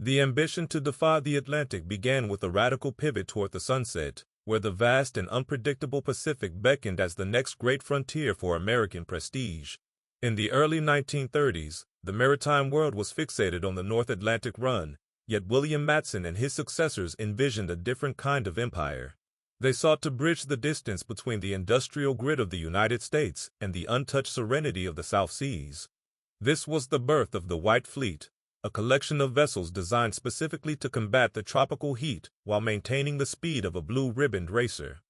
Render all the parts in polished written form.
The ambition to defy the Atlantic began with a radical pivot toward the sunset, where the vast and unpredictable Pacific beckoned as the next great frontier for American prestige. In the early 1930s, the maritime world was fixated on the North Atlantic run, yet William Matson and his successors envisioned a different kind of empire. They sought to bridge the distance between the industrial grid of the United States and the untouched serenity of the South Seas. This was the birth of the White Fleet, a collection of vessels designed specifically to combat the tropical heat while maintaining the speed of a blue-ribboned racer.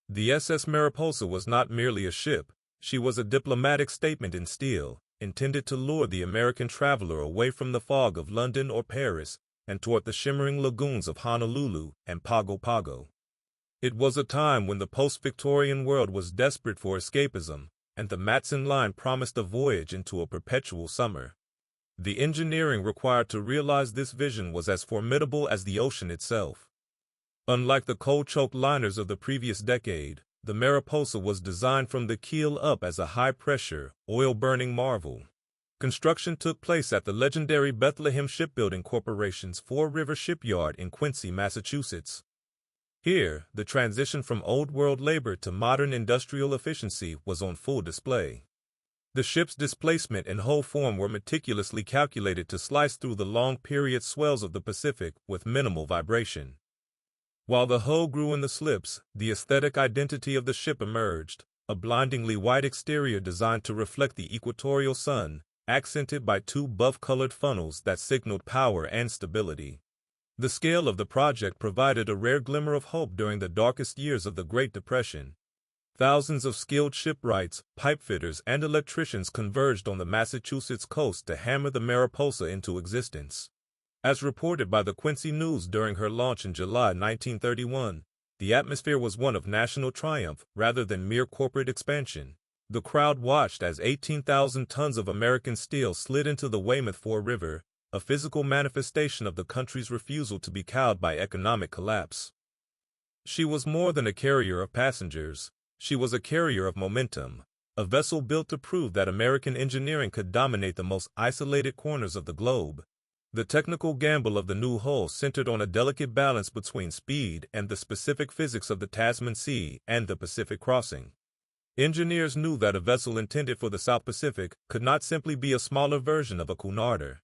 The SS Mariposa was not merely a ship, she was a diplomatic statement in steel, intended to lure the American traveler away from the fog of London or Paris and toward the shimmering lagoons of Honolulu and Pago Pago. It was a time when the post-Victorian world was desperate for escapism, and the Matson Line promised a voyage into a perpetual summer. The engineering required to realize this vision was as formidable as the ocean itself. Unlike the coal-choked liners of the previous decade, the Mariposa was designed from the keel up as a high-pressure, oil-burning marvel. Construction took place at the legendary Bethlehem Shipbuilding Corporation's Fore River Shipyard in Quincy, Massachusetts. Here, the transition from old-world labor to modern industrial efficiency was on full display. The ship's displacement and hull form were meticulously calculated to slice through the long-period swells of the Pacific with minimal vibration. While the hull grew in the slips, the aesthetic identity of the ship emerged, a blindingly white exterior designed to reflect the equatorial sun, accented by two buff-colored funnels that signaled power and stability. The scale of the project provided a rare glimmer of hope during the darkest years of the Great Depression. Thousands of skilled shipwrights, pipefitters, and electricians converged on the Massachusetts coast to hammer the Mariposa into existence. As reported by the Quincy News during her launch in July 1931, the atmosphere was one of national triumph rather than mere corporate expansion. The crowd watched as 18,000 tons of American steel slid into the Weymouth Fore River, a physical manifestation of the country's refusal to be cowed by economic collapse. She was more than a carrier of passengers. She was a carrier of momentum, a vessel built to prove that American engineering could dominate the most isolated corners of the globe. The technical gamble of the new hull centered on a delicate balance between speed and the specific physics of the Tasman Sea and the Pacific crossing. Engineers knew that a vessel intended for the South Pacific could not simply be a smaller version of a Cunarder.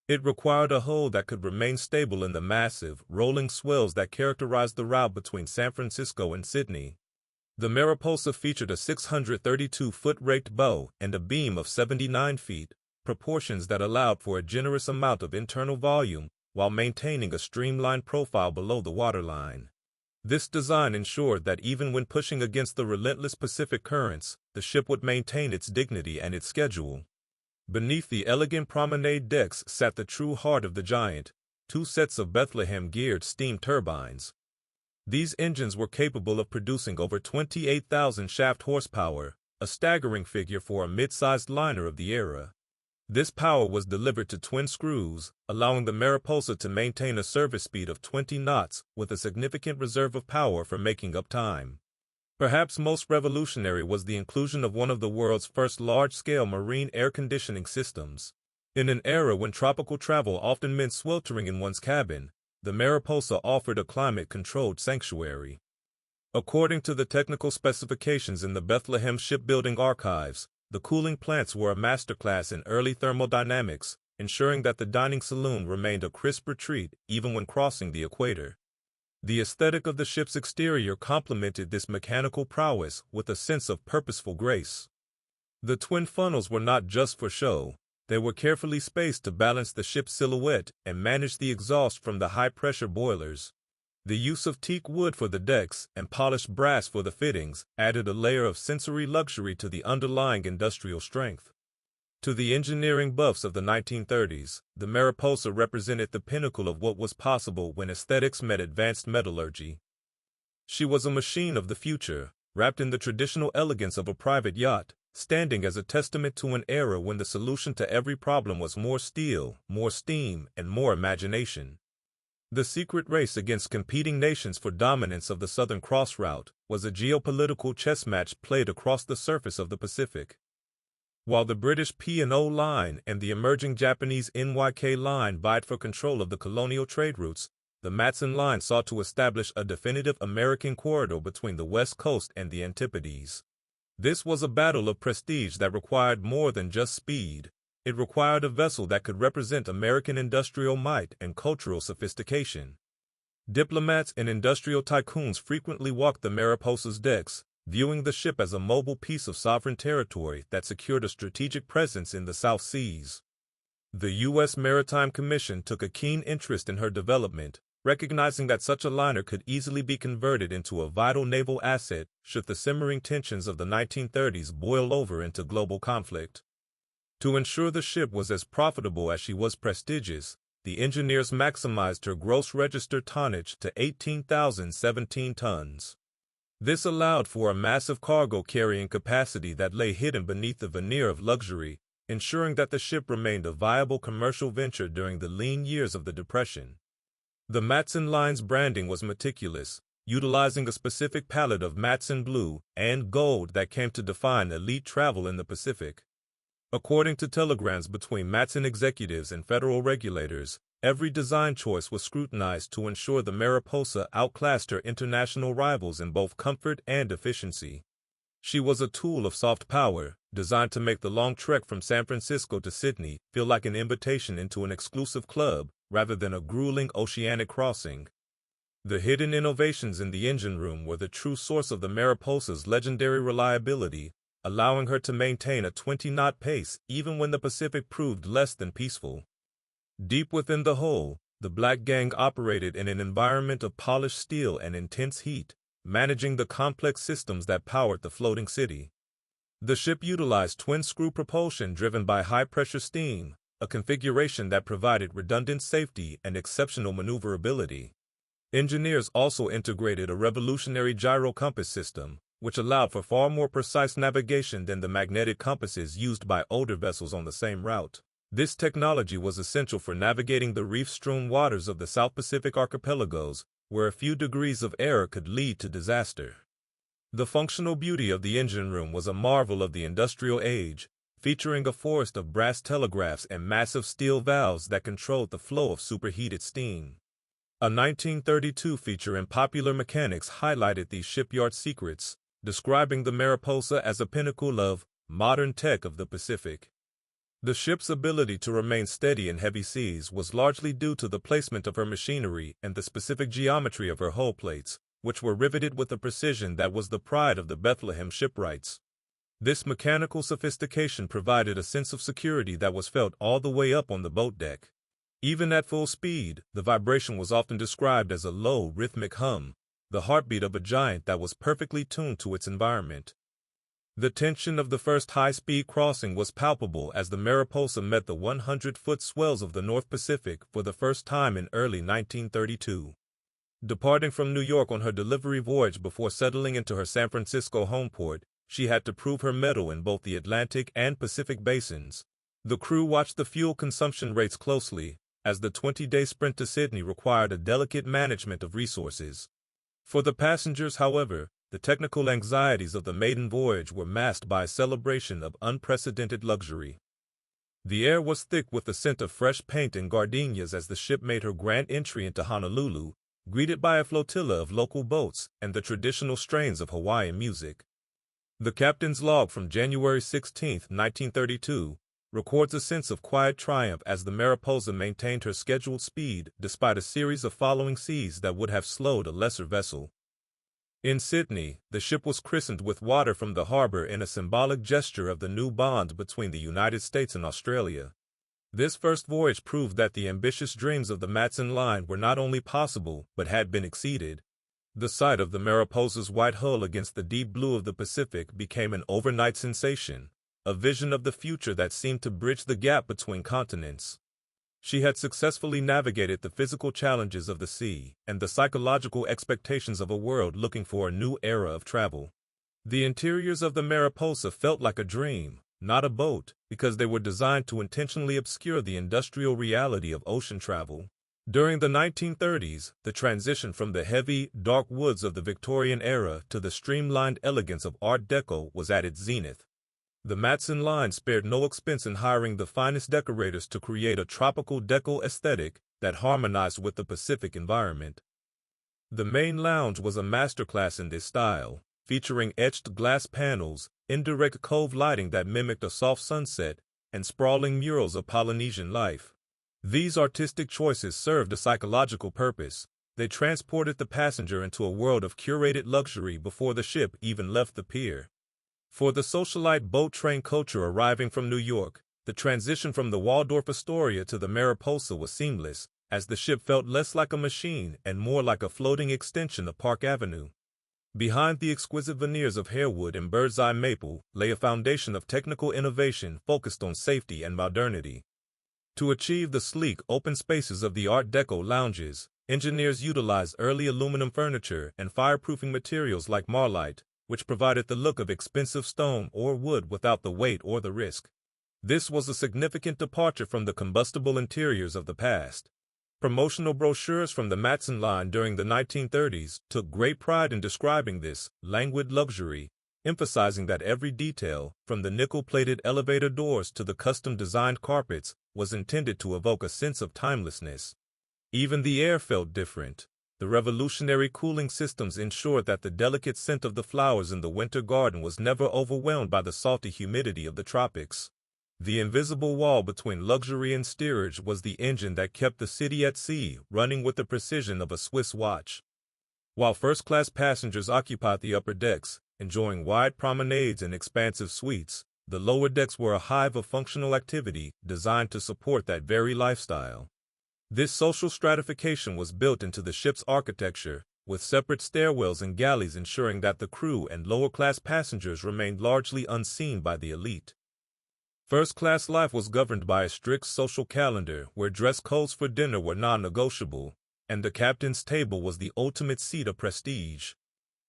It required a hull that could remain stable in the massive, rolling swells that characterized the route between San Francisco and Sydney. The Mariposa featured a 632-foot raked bow and a beam of 79 feet, proportions that allowed for a generous amount of internal volume while maintaining a streamlined profile below the waterline. This design ensured that even when pushing against the relentless Pacific currents, the ship would maintain its dignity and its schedule. Beneath the elegant promenade decks sat the true heart of the giant, two sets of Bethlehem-geared steam turbines. These engines were capable of producing over 28,000 shaft horsepower, a staggering figure for a mid-sized liner of the era. This power was delivered to twin screws, allowing the Mariposa to maintain a service speed of 20 knots with a significant reserve of power for making up time. Perhaps most revolutionary was the inclusion of one of the world's first large-scale marine air conditioning systems. In an era when tropical travel often meant sweltering in one's cabin, the Mariposa offered a climate-controlled sanctuary. According to the technical specifications in the Bethlehem Shipbuilding Archives, the cooling plants were a masterclass in early thermodynamics, ensuring that the dining saloon remained a crisp retreat even when crossing the equator. The aesthetic of the ship's exterior complemented this mechanical prowess with a sense of purposeful grace. The twin funnels were not just for show, they were carefully spaced to balance the ship's silhouette and manage the exhaust from the high-pressure boilers. The use of teak wood for the decks and polished brass for the fittings added a layer of sensory luxury to the underlying industrial strength. To the engineering buffs of the 1930s, the Mariposa represented the pinnacle of what was possible when aesthetics met advanced metallurgy. She was a machine of the future, wrapped in the traditional elegance of a private yacht, standing as a testament to an era when the solution to every problem was more steel, more steam, and more imagination. The secret race against competing nations for dominance of the Southern Cross Route was a geopolitical chess match played across the surface of the Pacific. While the British P&O Line and the emerging Japanese NYK Line vied for control of the colonial trade routes, the Matson Line sought to establish a definitive American corridor between the West Coast and the Antipodes. This was a battle of prestige that required more than just speed. It required a vessel that could represent American industrial might and cultural sophistication. Diplomats and industrial tycoons frequently walked the Mariposa's decks, viewing the ship as a mobile piece of sovereign territory that secured a strategic presence in the South Seas. The U.S. Maritime Commission took a keen interest in her development, recognizing that such a liner could easily be converted into a vital naval asset should the simmering tensions of the 1930s boil over into global conflict. To ensure the ship was as profitable as she was prestigious, the engineers maximized her gross register tonnage to 18,017 tons. This allowed for a massive cargo carrying capacity that lay hidden beneath the veneer of luxury, ensuring that the ship remained a viable commercial venture during the lean years of the Depression. The Matson Line's branding was meticulous, utilizing a specific palette of Matson blue and gold that came to define elite travel in the Pacific. According to telegrams between Matson executives and federal regulators, every design choice was scrutinized to ensure the Mariposa outclassed her international rivals in both comfort and efficiency. She was a tool of soft power, designed to make the long trek from San Francisco to Sydney feel like an invitation into an exclusive club rather than a grueling oceanic crossing. The hidden innovations in the engine room were the true source of the Mariposa's legendary reliability, allowing her to maintain a 20-knot pace even when the Pacific proved less than peaceful. Deep within the hull, the Black Gang operated in an environment of polished steel and intense heat, managing the complex systems that powered the floating city. The ship utilized twin-screw propulsion driven by high-pressure steam, a configuration that provided redundant safety and exceptional maneuverability. Engineers also integrated a revolutionary gyro compass system, which allowed for far more precise navigation than the magnetic compasses used by older vessels on the same route. This technology was essential for navigating the reef-strewn waters of the South Pacific archipelagos, where a few degrees of error could lead to disaster. The functional beauty of the engine room was a marvel of the industrial age, featuring a forest of brass telegraphs and massive steel valves that controlled the flow of superheated steam. A 1932 feature in Popular Mechanics highlighted these shipyard secrets, describing the Mariposa as a pinnacle of modern tech of the Pacific. The ship's ability to remain steady in heavy seas was largely due to the placement of her machinery and the specific geometry of her hull plates, which were riveted with a precision that was the pride of the Bethlehem shipwrights. This mechanical sophistication provided a sense of security that was felt all the way up on the boat deck. Even at full speed, the vibration was often described as a low, rhythmic hum, the heartbeat of a giant that was perfectly tuned to its environment. The tension of the first high-speed crossing was palpable as the Mariposa met the 100-foot swells of the North Pacific for the first time in early 1932. Departing from New York on her delivery voyage before settling into her San Francisco home port, she had to prove her mettle in both the Atlantic and Pacific basins. The crew watched the fuel consumption rates closely, as the 20-day sprint to Sydney required a delicate management of resources. For the passengers, however, the technical anxieties of the maiden voyage were masked by a celebration of unprecedented luxury. The air was thick with the scent of fresh paint and gardenias as the ship made her grand entry into Honolulu, greeted by a flotilla of local boats and the traditional strains of Hawaiian music. The captain's log from January 16, 1932, records a sense of quiet triumph as the Mariposa maintained her scheduled speed despite a series of following seas that would have slowed a lesser vessel. In Sydney, the ship was christened with water from the harbor in a symbolic gesture of the new bond between the United States and Australia. This first voyage proved that the ambitious dreams of the Matson Line were not only possible but had been exceeded. The sight of the Mariposa's white hull against the deep blue of the Pacific became an overnight sensation, a vision of the future that seemed to bridge the gap between continents. She had successfully navigated the physical challenges of the sea and the psychological expectations of a world looking for a new era of travel. The interiors of the Mariposa felt like a dream, not a boat, because they were designed to intentionally obscure the industrial reality of ocean travel. During the 1930s, the transition from the heavy, dark woods of the Victorian era to the streamlined elegance of Art Deco was at its zenith. The Matson line spared no expense in hiring the finest decorators to create a tropical deco aesthetic that harmonized with the Pacific environment. The main lounge was a masterclass in this style, featuring etched glass panels, indirect cove lighting that mimicked a soft sunset, and sprawling murals of Polynesian life. These artistic choices served a psychological purpose. They transported the passenger into a world of curated luxury before the ship even left the pier. For the socialite boat train culture arriving from New York, the transition from the Waldorf Astoria to the Mariposa was seamless, as the ship felt less like a machine and more like a floating extension of Park Avenue. Behind the exquisite veneers of harewood and bird's-eye maple lay a foundation of technical innovation focused on safety and modernity. To achieve the sleek, open spaces of the Art Deco lounges, engineers utilized early aluminum furniture and fireproofing materials like marlite, which provided the look of expensive stone or wood without the weight or the risk. This was a significant departure from the combustible interiors of the past. Promotional brochures from the Matson line during the 1930s took great pride in describing this languid luxury, emphasizing that every detail, from the nickel-plated elevator doors to the custom-designed carpets, was intended to evoke a sense of timelessness. Even the air felt different. The revolutionary cooling systems ensured that the delicate scent of the flowers in the winter garden was never overwhelmed by the salty humidity of the tropics. The invisible wall between luxury and steerage was the engine that kept the city at sea running with the precision of a Swiss watch. While first-class passengers occupied the upper decks, enjoying wide promenades and expansive suites, the lower decks were a hive of functional activity designed to support that very lifestyle. This social stratification was built into the ship's architecture, with separate stairwells and galleys ensuring that the crew and lower-class passengers remained largely unseen by the elite. First-class life was governed by a strict social calendar where dress codes for dinner were non-negotiable, and the captain's table was the ultimate seat of prestige.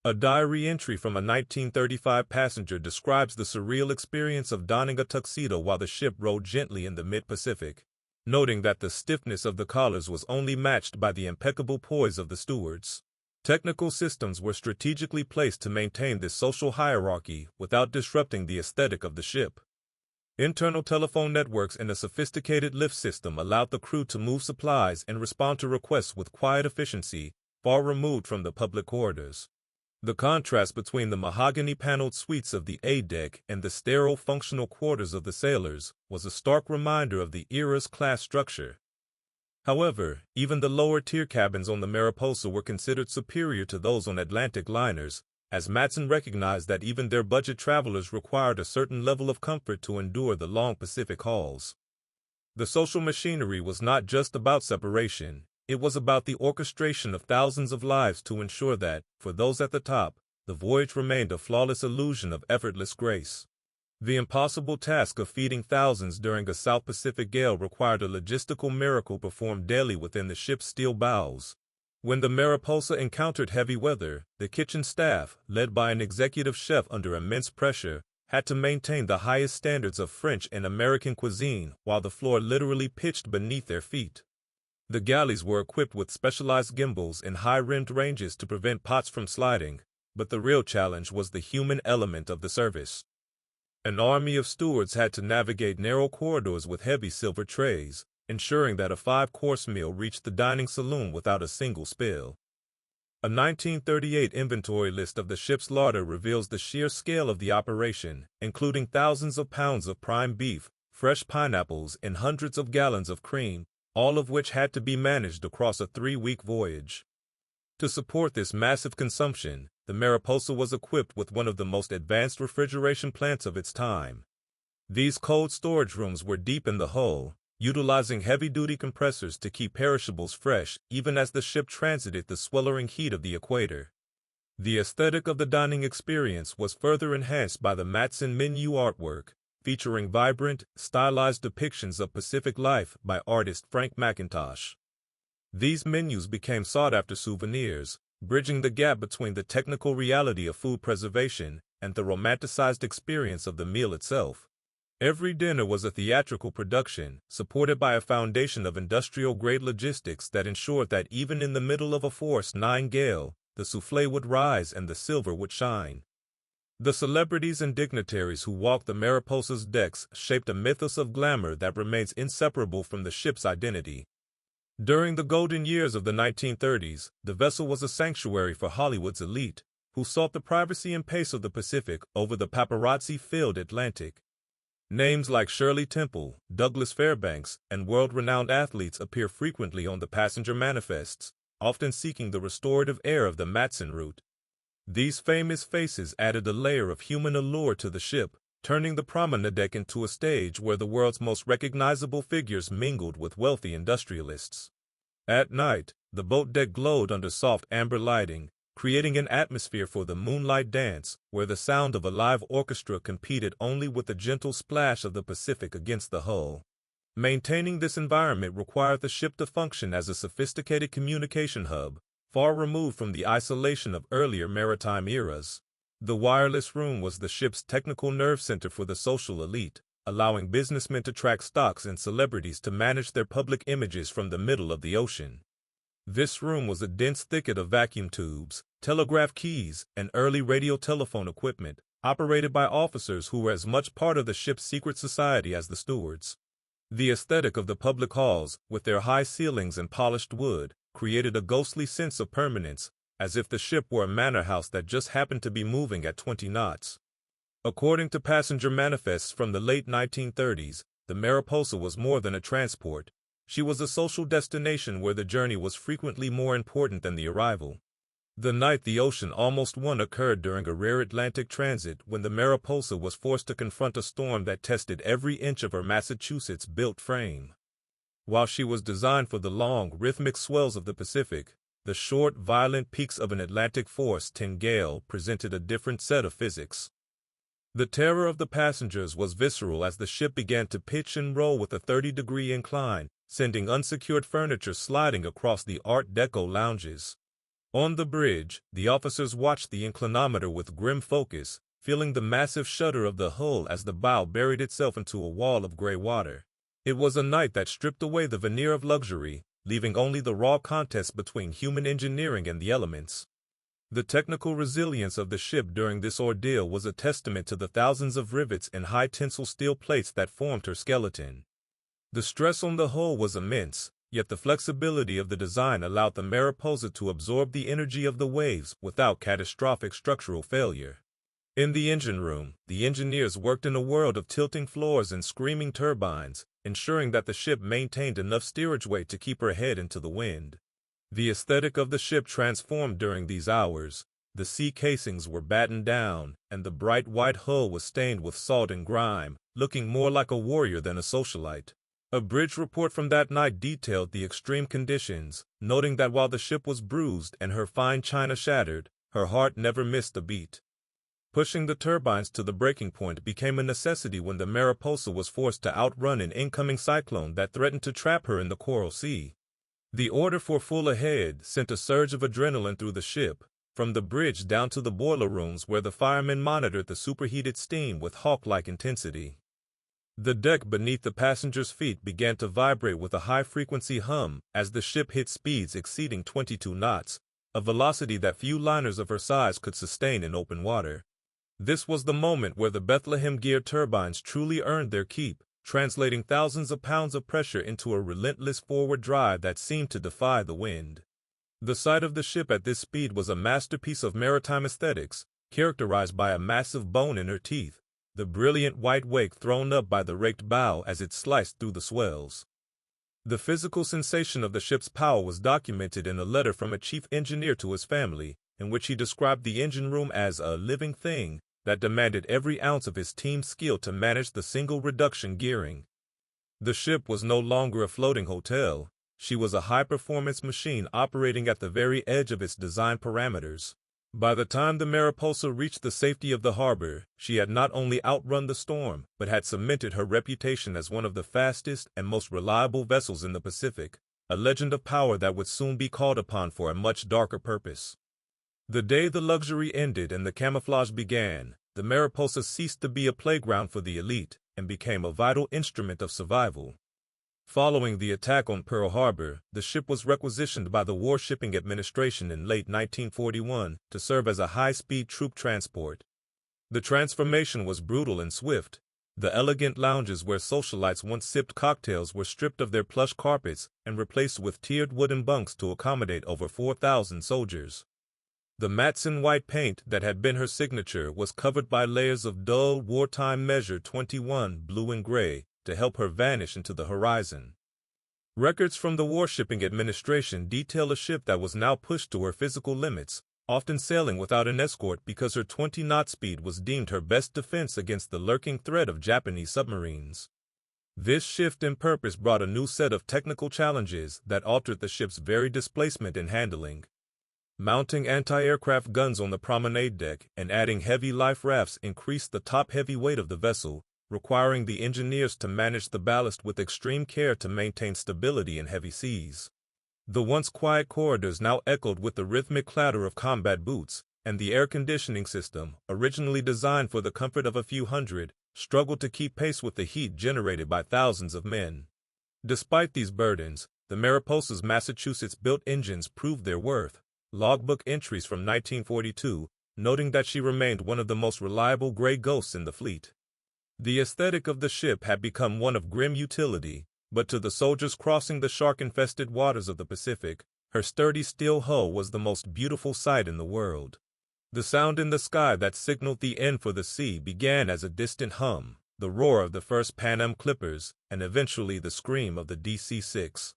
A diary entry from a 1935 passenger describes the surreal experience of donning a tuxedo while the ship rode gently in the mid-Pacific, noting that the stiffness of the collars was only matched by the impeccable poise of the stewards. Technical systems were strategically placed to maintain this social hierarchy without disrupting the aesthetic of the ship. Internal telephone networks and a sophisticated lift system allowed the crew to move supplies and respond to requests with quiet efficiency, far removed from the public corridors. The contrast between the mahogany-paneled suites of the A-deck and the sterile functional quarters of the sailors was a stark reminder of the era's class structure. However, even the lower-tier cabins on the Mariposa were considered superior to those on Atlantic liners, as Matson recognized that even their budget travelers required a certain level of comfort to endure the long Pacific hauls. The social machinery was not just about separation. It was about the orchestration of thousands of lives to ensure that, for those at the top, the voyage remained a flawless illusion of effortless grace. The impossible task of feeding thousands during a South Pacific gale required a logistical miracle performed daily within the ship's steel bowels. When the Mariposa encountered heavy weather, the kitchen staff, led by an executive chef under immense pressure, had to maintain the highest standards of French and American cuisine while the floor literally pitched beneath their feet. The galleys were equipped with specialized gimbals and high-rimmed ranges to prevent pots from sliding, but the real challenge was the human element of the service. An army of stewards had to navigate narrow corridors with heavy silver trays, ensuring that a 5-course meal reached the dining saloon without a single spill. A 1938 inventory list of the ship's larder reveals the sheer scale of the operation, including thousands of pounds of prime beef, fresh pineapples, and hundreds of gallons of cream, all of which had to be managed across a 3-week voyage. To support this massive consumption, the Mariposa was equipped with one of the most advanced refrigeration plants of its time. These cold storage rooms were deep in the hull, utilizing heavy-duty compressors to keep perishables fresh even as the ship transited the sweltering heat of the equator. The aesthetic of the dining experience was further enhanced by the Matson menu artwork, featuring vibrant, stylized depictions of Pacific life by artist Frank McIntosh. These menus became sought-after souvenirs, bridging the gap between the technical reality of food preservation and the romanticized experience of the meal itself. Every dinner was a theatrical production, supported by a foundation of industrial-grade logistics that ensured that even in the middle of a force 9 gale, the soufflé would rise and the silver would shine. The celebrities and dignitaries who walked the Mariposa's decks shaped a mythos of glamour that remains inseparable from the ship's identity. During the golden years of the 1930s, the vessel was a sanctuary for Hollywood's elite, who sought the privacy and pace of the Pacific over the paparazzi-filled Atlantic. Names like Shirley Temple, Douglas Fairbanks, and world-renowned athletes appear frequently on the passenger manifests, often seeking the restorative air of the Matson route. These famous faces added a layer of human allure to the ship, turning the promenade deck into a stage where the world's most recognizable figures mingled with wealthy industrialists. At night, the boat deck glowed under soft amber lighting, creating an atmosphere for the moonlight dance, where the sound of a live orchestra competed only with the gentle splash of the Pacific against the hull. Maintaining this environment required the ship to function as a sophisticated communication hub, far removed from the isolation of earlier maritime eras. The wireless room was the ship's technical nerve center for the social elite, allowing businessmen to track stocks and celebrities to manage their public images from the middle of the ocean. This room was a dense thicket of vacuum tubes, telegraph keys, and early radio telephone equipment, operated by officers who were as much part of the ship's secret society as the stewards. The aesthetic of the public halls, with their high ceilings and polished wood, created a ghostly sense of permanence, as if the ship were a manor house that just happened to be moving at 20 knots. According to passenger manifests from the late 1930s, the Mariposa was more than a transport. She was a social destination where the journey was frequently more important than the arrival. The night the ocean almost won occurred during a rare Atlantic transit when the Mariposa was forced to confront a storm that tested every inch of her Massachusetts-built frame. While she was designed for the long, rhythmic swells of the Pacific, the short, violent peaks of an Atlantic force-10 gale presented a different set of physics. The terror of the passengers was visceral as the ship began to pitch and roll with a 30-degree incline, sending unsecured furniture sliding across the Art Deco lounges. On the bridge, the officers watched the inclinometer with grim focus, feeling the massive shudder of the hull as the bow buried itself into a wall of gray water. It was a night that stripped away the veneer of luxury, leaving only the raw contest between human engineering and the elements. The technical resilience of the ship during this ordeal was a testament to the thousands of rivets and high-tensile steel plates that formed her skeleton. The stress on the hull was immense, yet the flexibility of the design allowed the Mariposa to absorb the energy of the waves without catastrophic structural failure. In the engine room, the engineers worked in a world of tilting floors and screaming turbines, ensuring that the ship maintained enough steerage weight to keep her head into the wind. The aesthetic of the ship transformed during these hours. The sea casings were battened down, and the bright white hull was stained with salt and grime, looking more like a warrior than a socialite. A bridge report from that night detailed the extreme conditions, noting that while the ship was bruised and her fine china shattered, her heart never missed a beat. Pushing the turbines to the breaking point became a necessity when the Mariposa was forced to outrun an incoming cyclone that threatened to trap her in the Coral Sea. The order for full ahead sent a surge of adrenaline through the ship, from the bridge down to the boiler rooms where the firemen monitored the superheated steam with hawk-like intensity. The deck beneath the passengers' feet began to vibrate with a high-frequency hum as the ship hit speeds exceeding 22 knots, a velocity that few liners of her size could sustain in open water. This was the moment where the Bethlehem gear turbines truly earned their keep, translating thousands of pounds of pressure into a relentless forward drive that seemed to defy the wind. The sight of the ship at this speed was a masterpiece of maritime aesthetics, characterized by a massive bone in her teeth, the brilliant white wake thrown up by the raked bow as it sliced through the swells. The physical sensation of the ship's power was documented in a letter from a chief engineer to his family, in which he described the engine room as a living thing that demanded every ounce of his team's skill to manage the single reduction gearing. The ship was no longer a floating hotel. She was a high-performance machine operating at the very edge of its design parameters. By the time the Mariposa reached the safety of the harbor, she had not only outrun the storm, but had cemented her reputation as one of the fastest and most reliable vessels in the Pacific, a legend of power that would soon be called upon for a much darker purpose. The day the luxury ended and the camouflage began, the Mariposa ceased to be a playground for the elite and became a vital instrument of survival. Following the attack on Pearl Harbor, the ship was requisitioned by the Warshipping Administration in late 1941 to serve as a high-speed troop transport. The transformation was brutal and swift. The elegant lounges where socialites once sipped cocktails were stripped of their plush carpets and replaced with tiered wooden bunks to accommodate over 4,000 soldiers. The Matson white paint that had been her signature was covered by layers of dull, wartime measure 21 blue and gray to help her vanish into the horizon. Records from the Warshipping Administration detail a ship that was now pushed to her physical limits, often sailing without an escort because her 20-knot speed was deemed her best defense against the lurking threat of Japanese submarines. This shift in purpose brought a new set of technical challenges that altered the ship's very displacement and handling. Mounting anti-aircraft guns on the promenade deck and adding heavy life rafts increased the top-heavy weight of the vessel, requiring the engineers to manage the ballast with extreme care to maintain stability in heavy seas. The once quiet corridors now echoed with the rhythmic clatter of combat boots, and the air conditioning system, originally designed for the comfort of a few hundred, struggled to keep pace with the heat generated by thousands of men. Despite these burdens, the Mariposa's Massachusetts-built engines proved their worth. Logbook entries from 1942, noting that she remained one of the most reliable gray ghosts in the fleet. The aesthetic of the ship had become one of grim utility, but to the soldiers crossing the shark-infested waters of the Pacific, her sturdy steel hull was the most beautiful sight in the world. The sound in the sky that signaled the end for the sea began as a distant hum, the roar of the first Pan Am clippers, and eventually the scream of the DC-6.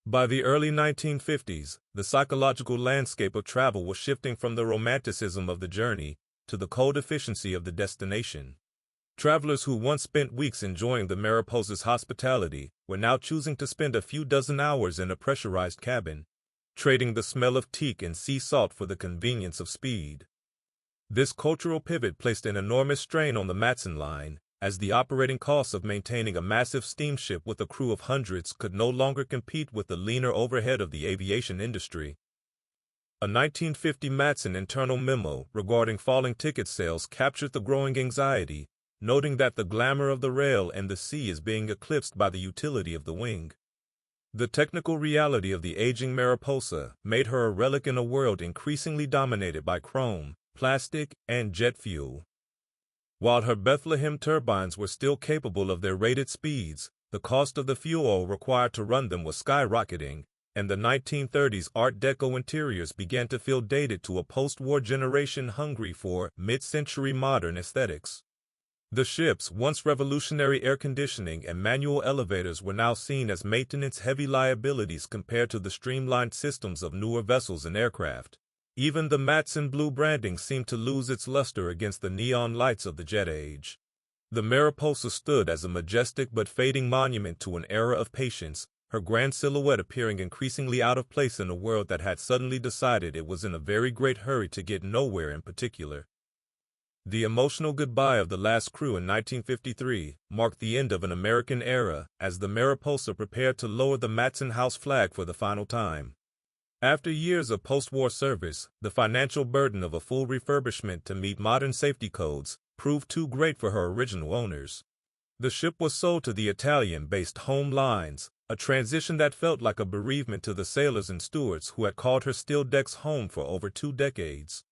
By the early 1950s, the psychological landscape of travel was shifting from the romanticism of the journey to the cold efficiency of the destination. Travelers who once spent weeks enjoying the Mariposa's hospitality were now choosing to spend a few dozen hours in a pressurized cabin, trading the smell of teak and sea salt for the convenience of speed. This cultural pivot placed an enormous strain on the Matson line, as the operating costs of maintaining a massive steamship with a crew of hundreds could no longer compete with the leaner overhead of the aviation industry. A 1950 Matson internal memo regarding falling ticket sales captured the growing anxiety, noting that the glamour of the rail and the sea is being eclipsed by the utility of the wing. The technical reality of the aging Mariposa made her a relic in a world increasingly dominated by chrome, plastic, and jet fuel. While her Bethlehem turbines were still capable of their rated speeds, the cost of the fuel oil required to run them was skyrocketing, and the 1930s Art Deco interiors began to feel dated to a post-war generation hungry for mid-century modern aesthetics. The ship's once revolutionary air conditioning and manual elevators were now seen as maintenance-heavy liabilities compared to the streamlined systems of newer vessels and aircraft. Even the Matson blue branding seemed to lose its luster against the neon lights of the jet age. The Mariposa stood as a majestic but fading monument to an era of patience, her grand silhouette appearing increasingly out of place in a world that had suddenly decided it was in a very great hurry to get nowhere in particular. The emotional goodbye of the last crew in 1953 marked the end of an American era as the Mariposa prepared to lower the Matson House flag for the final time. After years of post-war service, the financial burden of a full refurbishment to meet modern safety codes proved too great for her original owners. The ship was sold to the Italian-based Home Lines, a transition that felt like a bereavement to the sailors and stewards who had called her steel decks home for over 2 decades.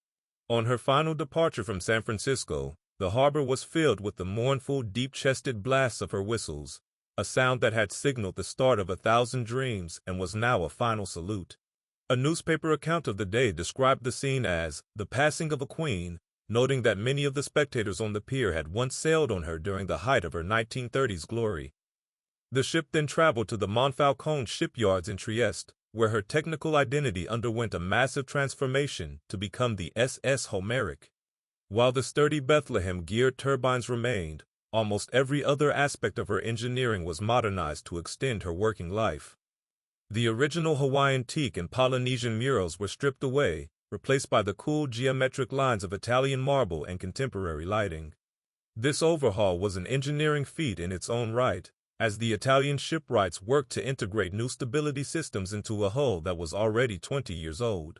On her final departure from San Francisco, the harbor was filled with the mournful, deep-chested blasts of her whistles, a sound that had signaled the start of 1,000 dreams and was now a final salute. A newspaper account of the day described the scene as the passing of a queen, noting that many of the spectators on the pier had once sailed on her during the height of her 1930s glory. The ship then traveled to the Monfalcone shipyards in Trieste, where her technical identity underwent a massive transformation to become the SS Homeric. While the sturdy Bethlehem-geared turbines remained, almost every other aspect of her engineering was modernized to extend her working life. The original Hawaiian teak and Polynesian murals were stripped away, replaced by the cool geometric lines of Italian marble and contemporary lighting. This overhaul was an engineering feat in its own right, as the Italian shipwrights worked to integrate new stability systems into a hull that was already 20 years old.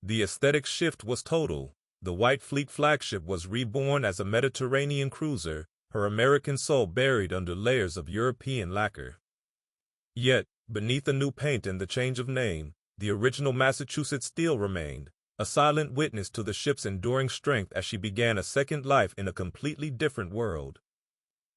The aesthetic shift was total. The White Fleet flagship was reborn as a Mediterranean cruiser, her American soul buried under layers of European lacquer. Yet, beneath the new paint and the change of name, the original Massachusetts steel remained, a silent witness to the ship's enduring strength as she began a second life in a completely different world.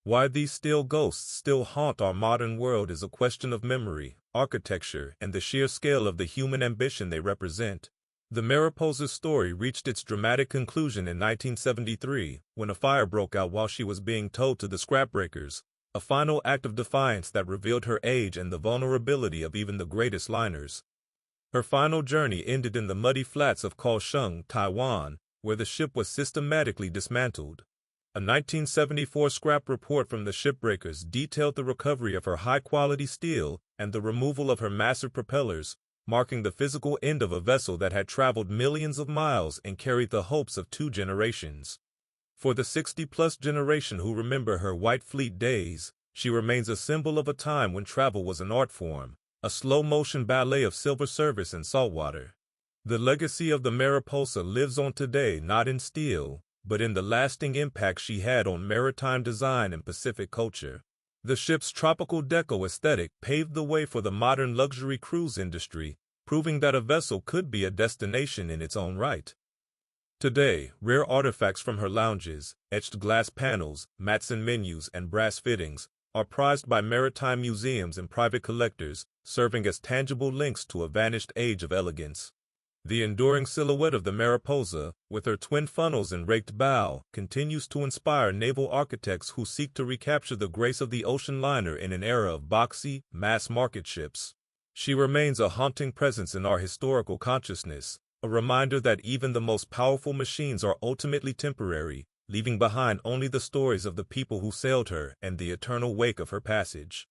Why these steel ghosts still haunt our modern world is a question of memory, architecture, and the sheer scale of the human ambition they represent. The Mariposa's story reached its dramatic conclusion in 1973, when a fire broke out while she was being towed to the scrapbreakers, a final act of defiance that revealed her age and the vulnerability of even the greatest liners. Her final journey ended in the muddy flats of Kaohsiung, Taiwan, where the ship was systematically dismantled. A 1974 scrap report from the shipbreakers detailed the recovery of her high-quality steel and the removal of her massive propellers, marking the physical end of a vessel that had traveled millions of miles and carried the hopes of 2 generations. For the 60-plus generation who remember her White Fleet days, she remains a symbol of a time when travel was an art form, a slow-motion ballet of silver service and saltwater. The legacy of the Mariposa lives on today not in steel, but in the lasting impact she had on maritime design and Pacific culture. The ship's tropical deco aesthetic paved the way for the modern luxury cruise industry, proving that a vessel could be a destination in its own right. Today, rare artifacts from her lounges, etched glass panels, mats and menus, and brass fittings, are prized by maritime museums and private collectors, serving as tangible links to a vanished age of elegance. The enduring silhouette of the Mariposa, with her twin funnels and raked bow, continues to inspire naval architects who seek to recapture the grace of the ocean liner in an era of boxy, mass-market ships. She remains a haunting presence in our historical consciousness, a reminder that even the most powerful machines are ultimately temporary, leaving behind only the stories of the people who sailed her and the eternal wake of her passage.